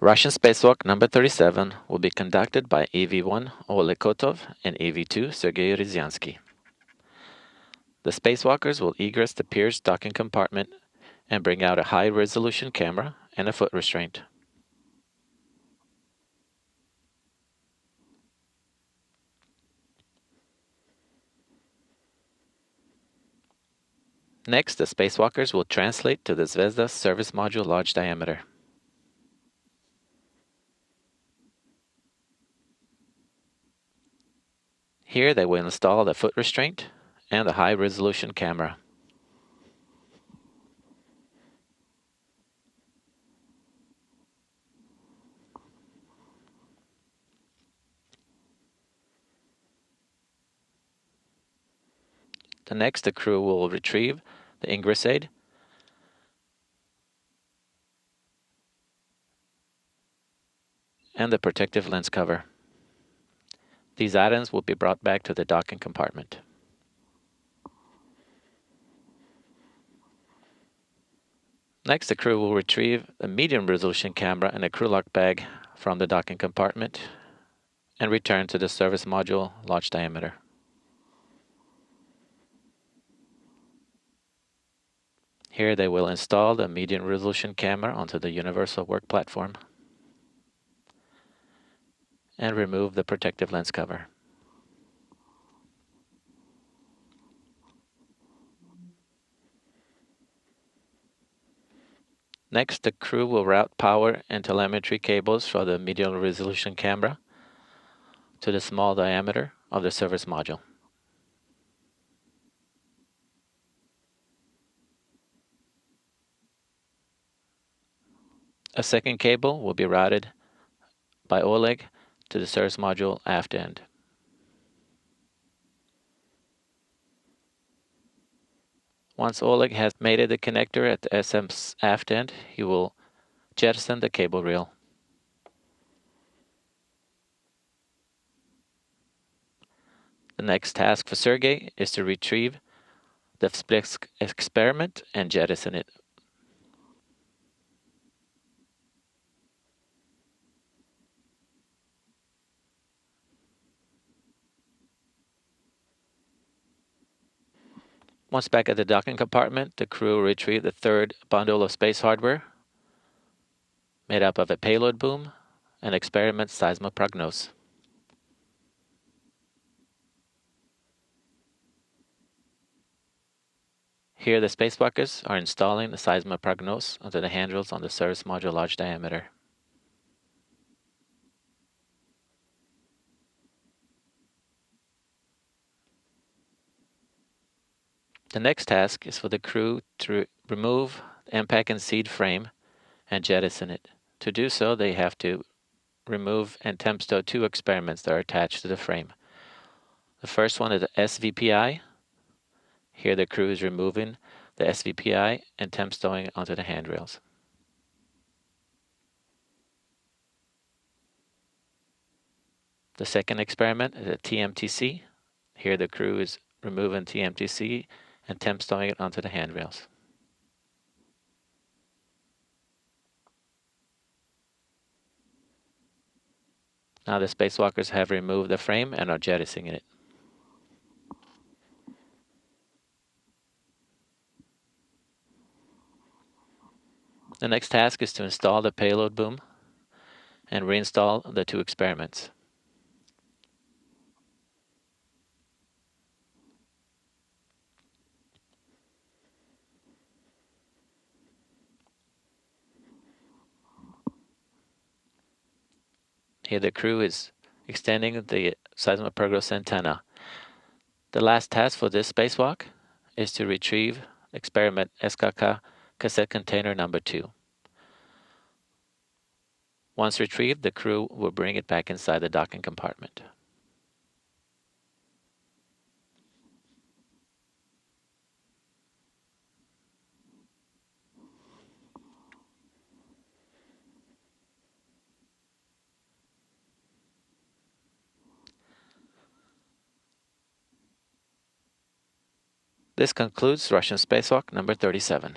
Russian spacewalk number 37 will be conducted by EV-1 Oleg Kotov and EV-2 Sergei Ryziansky. The spacewalkers will egress the Pirs docking compartment and bring out a high-resolution camera and a foot restraint. Next, the spacewalkers will translate to the Zvezda service module large diameter. Here they will install the foot restraint and the high-resolution camera. Next, the crew will retrieve the ingress aid and the protective lens cover. These items will be brought back to the docking compartment. Next, the crew will retrieve a medium-resolution camera and a crew lock bag from the docking compartment and return to the service module large diameter. Here they will install the medium-resolution camera onto the universal work platform and remove the protective lens cover. Next, the crew will route power and telemetry cables for the medium-resolution camera to the small diameter of the service module. A second cable will be routed by Oleg to the service module aft end. Once Oleg has mated the connector at the SM's aft end, he will jettison the cable reel. The next task for Sergei is to retrieve the Spacewalk experiment and jettison it. Once back at the docking compartment, the crew will retrieve the third bundle of space hardware made up of a payload boom and experiment seismoprognose. Here the spacewalkers are installing the seismoprognose onto the handrails on the service module large diameter. The next task is for the crew to remove the impact and seed frame and jettison it. To do so, they have to remove and temp stow two experiments that are attached to the frame. The first one is the SVPI. Here the crew is removing the SVPI and temp stowing it onto the handrails. The second experiment is a TMTC. Here the crew is removing TMTC and temp stowing it onto the handrails. Now the spacewalkers have removed the frame and are jettisoning it. The next task is to install the payload boom and reinstall the two experiments. Here the crew is extending the seismoprognose antenna. The last task for this spacewalk is to retrieve experiment SKK cassette container number 2. Once retrieved, the crew will bring it back inside the docking compartment. This concludes Russian spacewalk number 37.